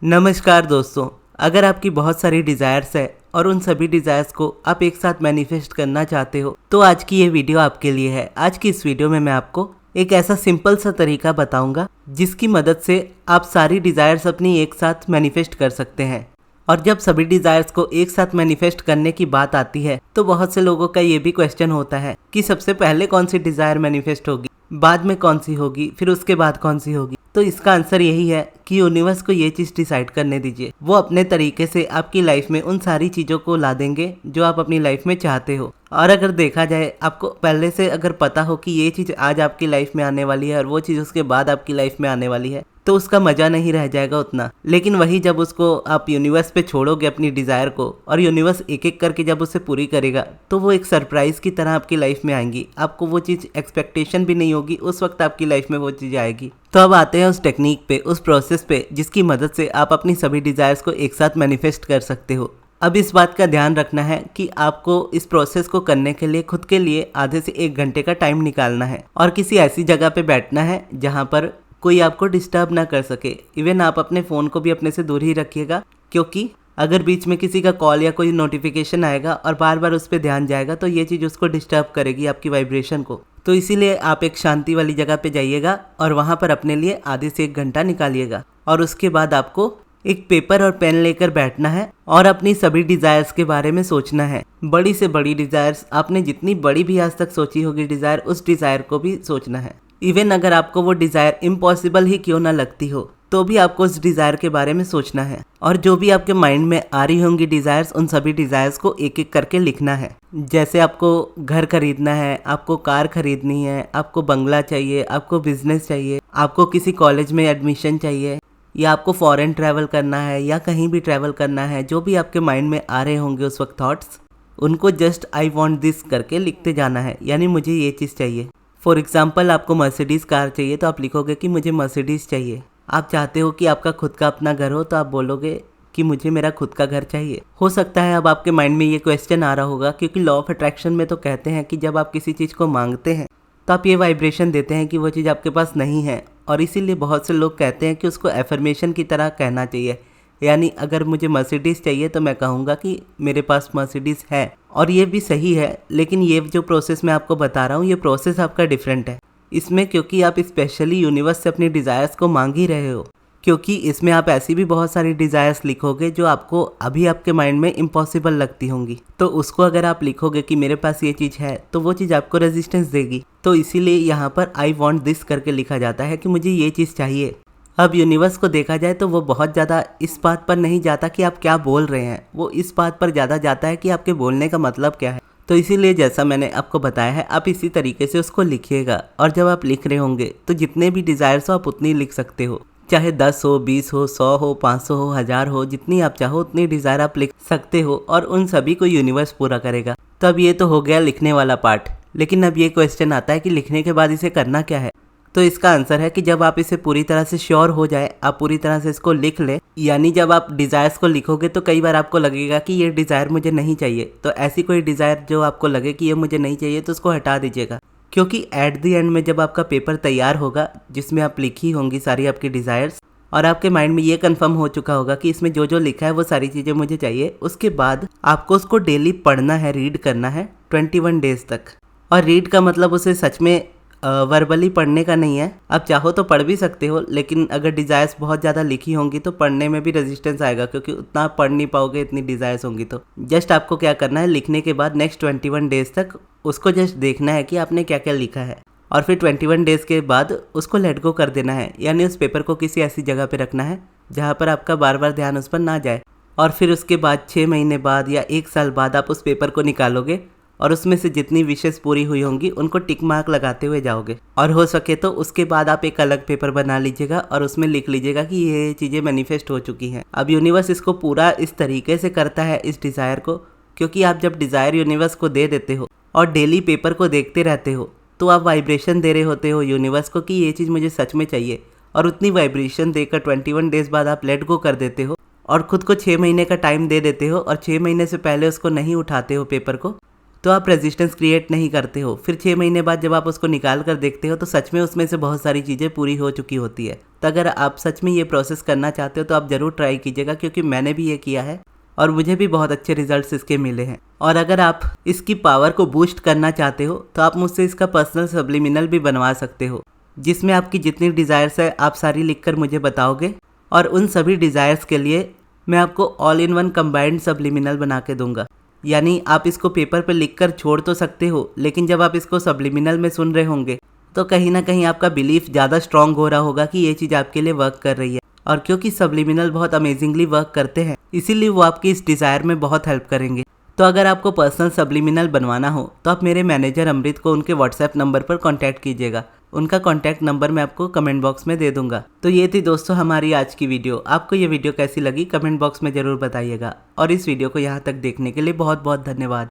नमस्कार दोस्तों। अगर आपकी बहुत सारी डिज़ायर्स है और उन सभी डिज़ायर्स को आप एक साथ मैनिफेस्ट करना चाहते हो तो आज की ये वीडियो आपके लिए है। आज की इस वीडियो में मैं आपको एक ऐसा सिंपल सा तरीका बताऊंगा जिसकी मदद से आप सारी डिज़ायर्स अपनी एक साथ मैनिफेस्ट कर सकते हैं। और जब सभी डिज़ायर्स को एक साथ मैनिफेस्ट करने की बात आती है तो बहुत से लोगों का ये भी क्वेश्चन होता है कि सबसे पहले कौन सी डिज़ायर मैनिफेस्ट होगी, बाद में कौन सी होगी, फिर उसके बाद कौन सी होगी। तो इसका आंसर यही है कि यूनिवर्स को ये चीज़ डिसाइड करने दीजिए। वो अपने तरीके से आपकी लाइफ में उन सारी चीज़ों को ला देंगे जो आप अपनी लाइफ में चाहते हो। और अगर देखा जाए, आपको पहले से अगर पता हो कि ये चीज़ आज आपकी लाइफ में आने वाली है और वो चीज़ उसके बाद आपकी लाइफ में आने वाली है तो उसका मज़ा नहीं रह जाएगा उतना। लेकिन वही जब उसको आप यूनिवर्स पे छोड़ोगे अपनी डिज़ायर को और यूनिवर्स एक एक करके जब उसे पूरी करेगा तो वो एक सरप्राइज़ की तरह आपकी लाइफ में आएंगी। आपको वो चीज़ एक्सपेक्टेशन भी नहीं होगी, उस वक्त आपकी लाइफ में वो चीज़ आएगी। तो अब आते हैं उस टेक्निक पे, उस प्रोसेस पे जिसकी मदद से आप अपनी सभी डिज़ायर्स को एक साथ मैनिफेस्ट कर सकते हो। अब इस बात का ध्यान रखना है कि आपको इस प्रोसेस को करने के लिए खुद के लिए आधे से 1 घंटे का टाइम निकालना है और किसी ऐसी जगह पे बैठना है जहाँ पर कोई आपको डिस्टर्ब ना कर सके। इवन आप अपने फ़ोन को भी अपने से दूर ही रखिएगा, क्योंकि अगर बीच में किसी का कॉल या कोई नोटिफिकेशन आएगा और बार बार उस पर ध्यान जाएगा तो ये चीज़ उसको डिस्टर्ब करेगी, आपकी वाइब्रेशन को। तो इसीलिए आप एक शांति वाली जगह पे जाइएगा और वहाँ पर अपने लिए आधे से 1 घंटा निकालिएगा। और उसके बाद आपको एक पेपर और पेन लेकर बैठना है और अपनी सभी डिज़ायर्स के बारे में सोचना है। बड़ी से बड़ी डिज़ायर्स, आपने जितनी बड़ी भी आज तक सोची होगी डिज़ायर, उस डिज़ायर को भी सोचना है। इवन अगर आपको वो डिज़ायर इम्पॉसिबल ही क्यों ना लगती हो तो भी आपको उस डिज़ायर के बारे में सोचना है। और जो भी आपके माइंड में आ रही होंगी डिज़ायर्स, उन सभी डिज़ायर्स को एक एक करके लिखना है। जैसे आपको घर खरीदना है, आपको कार खरीदनी है, आपको बंगला चाहिए, आपको बिजनेस चाहिए, आपको किसी कॉलेज में एडमिशन चाहिए, या आपको फॉरेन ट्रैवल करना है या कहीं भी ट्रैवल करना है, जो भी आपके माइंड में आ रहे होंगे उस वक्त थॉट्स, उनको जस्ट आई वॉन्ट दिस करके लिखते जाना है। यानी मुझे ये चीज़ चाहिए। फॉर एग्जाम्पल, आपको मर्सिडीज़ कार चाहिए तो आप लिखोगे कि मुझे मर्सिडीज़ चाहिए। आप चाहते हो कि आपका खुद का अपना घर हो तो आप बोलोगे कि मुझे मेरा खुद का घर चाहिए। हो सकता है अब आपके माइंड में ये क्वेश्चन आ रहा होगा, क्योंकि लॉ ऑफ अट्रैक्शन में तो कहते हैं कि जब आप किसी चीज़ को मांगते हैं तो आप ये वाइब्रेशन देते हैं कि वो चीज़ आपके पास नहीं है। और इसीलिए बहुत से लोग कहते हैं कि उसको एफर्मेशन की तरह कहना चाहिए। यानी अगर मुझे मर्सिडीज़ चाहिए तो मैं कहूँगा कि मेरे पास मर्सिडीज़ है। और ये भी सही है, लेकिन ये जो प्रोसेस मैं आपको बता रहा हूँ ये प्रोसेस आपका डिफरेंट है इसमें, क्योंकि आप स्पेशली यूनिवर्स से अपनी डिज़ायर्स को मांग ही रहे हो। क्योंकि इसमें आप ऐसी भी बहुत सारी डिज़ायर्स लिखोगे जो आपको अभी आपके माइंड में इम्पॉसिबल लगती होंगी। तो उसको अगर आप लिखोगे कि मेरे पास ये चीज़ है तो वो चीज़ आपको रेजिस्टेंस देगी। तो इसीलिए यहाँ पर आई वॉन्ट दिस करके लिखा जाता है कि मुझे ये चीज़ चाहिए। अब यूनिवर्स को देखा जाए तो वो बहुत ज़्यादा इस बात पर नहीं जाता कि आप क्या बोल रहे हैं, वो इस बात पर ज़्यादा जाता है कि आपके बोलने का मतलब क्या है। तो इसीलिए जैसा मैंने आपको बताया है, आप इसी तरीके से उसको लिखिएगा। और जब आप लिख रहे होंगे तो जितने भी डिज़ायर्स हो आप उतनी लिख सकते हो, चाहे 10 हो, 20 हो, 100 हो, 500 हो, 1000 हो, जितनी आप चाहो उतनी डिज़ायर आप लिख सकते हो और उन सभी को यूनिवर्स पूरा करेगा। तो अब ये तो हो गया लिखने वाला पार्ट। लेकिन अब ये क्वेश्चन आता है कि लिखने के बाद इसे करना क्या है। तो इसका आंसर है कि जब आप इसे पूरी तरह से श्योर हो जाए, आप पूरी तरह से इसको लिख लें। यानी जब आप डिज़ायर्स को लिखोगे तो कई बार आपको लगेगा कि ये डिज़ायर मुझे नहीं चाहिए, तो ऐसी कोई डिज़ायर जो आपको लगे कि ये मुझे नहीं चाहिए तो उसको हटा दीजिएगा। क्योंकि एट द एंड में जब आपका पेपर तैयार होगा जिसमें आप लिखी होंगी सारी आपकी डिज़ायर्स और आपके माइंड में ये कंफर्म हो चुका होगा कि इसमें जो जो लिखा है वो सारी चीज़ें मुझे चाहिए, उसके बाद आपको उसको डेली पढ़ना है, रीड करना है 21 डेज़ तक। और रीड का मतलब उसे सच में वर्बली पढ़ने का नहीं है। आप चाहो तो पढ़ भी सकते हो, लेकिन अगर डिज़ायर्स बहुत ज़्यादा लिखी होंगी तो पढ़ने में भी रेजिस्टेंस आएगा, क्योंकि उतना आप पढ़ नहीं पाओगे इतनी डिज़ायर्स होंगी। तो जस्ट आपको क्या करना है, लिखने के बाद नेक्स्ट 21 डेज़ तक उसको जस्ट देखना है कि आपने क्या क्या लिखा है। और फिर 21 डेज़ के बाद उसको लेट गो कर देना है। यानी उस पेपर को किसी ऐसी जगह पे रखना है जहाँ पर आपका बार बार ध्यान उस पर ना जाए। और फिर उसके बाद 6 महीने बाद या 1 साल बाद आप उस पेपर को निकालोगे और उसमें से जितनी विशेष पूरी हुई होंगी उनको टिक मार्क लगाते हुए जाओगे। और हो सके तो उसके बाद आप एक अलग पेपर बना लीजिएगा और उसमें लिख लीजिएगा कि ये चीज़ें मैनिफेस्ट हो चुकी हैं। अब यूनिवर्स इसको पूरा इस तरीके से करता है इस डिज़ायर को, क्योंकि आप जब डिज़ायर यूनिवर्स को दे देते हो और डेली पेपर को देखते रहते हो तो आप वाइब्रेशन दे रहे होते हो यूनिवर्स को कि ये चीज़ मुझे सच में चाहिए। और उतनी वाइब्रेशन देकर 21 डेज़ बाद आप लेट गो कर देते हो और ख़ुद को 6 महीने का टाइम दे देते हो और 6 महीने से पहले उसको नहीं उठाते हो पेपर को। तो आप रेजिस्टेंस क्रिएट नहीं करते हो। फिर 6 महीने बाद जब आप उसको निकाल कर देखते हो तो सच में उसमें से बहुत सारी चीज़ें पूरी हो चुकी होती है। तो अगर आप सच में ये प्रोसेस करना चाहते हो तो आप ज़रूर ट्राई कीजिएगा, क्योंकि मैंने भी ये किया है और मुझे भी बहुत अच्छे रिजल्ट्स इसके मिले हैं। और अगर आप इसकी पावर को बूस्ट करना चाहते हो तो आप मुझसे इसका पर्सनल सब्लिमिनल भी बनवा सकते हो, जिसमें आपकी जितनी डिज़ायर्स है आप सारी लिखकर मुझे बताओगे और उन सभी डिज़ायर्स के लिए मैं आपको all in one combined subliminal बना के दूंगा। यानी आप इसको पेपर पर लिख कर छोड़ तो सकते हो, लेकिन जब आप इसको सब्लिमिनल में सुन रहे होंगे तो कहीं ना कहीं आपका बिलीफ ज़्यादा स्ट्रांग हो रहा होगा कि ये चीज़ आपके लिए वर्क कर रही है। और क्योंकि सब्लिमिनल बहुत अमेजिंगली वर्क करते हैं, इसीलिए वो आपकी इस डिज़ायर में बहुत हेल्प करेंगे। तो अगर आपको पर्सनल सब्लिमिनल बनवाना हो तो आप मेरे मैनेजर अमृत को उनके व्हाट्सएप नंबर पर कॉन्टैक्ट कीजिएगा। उनका कॉन्टैक्ट नंबर मैं आपको कमेंट बॉक्स में दे दूंगा। तो ये थी दोस्तों हमारी आज की वीडियो। आपको ये वीडियो कैसी लगी कमेंट बॉक्स में ज़रूर बताइएगा। और इस वीडियो को यहाँ तक देखने के लिए बहुत बहुत धन्यवाद।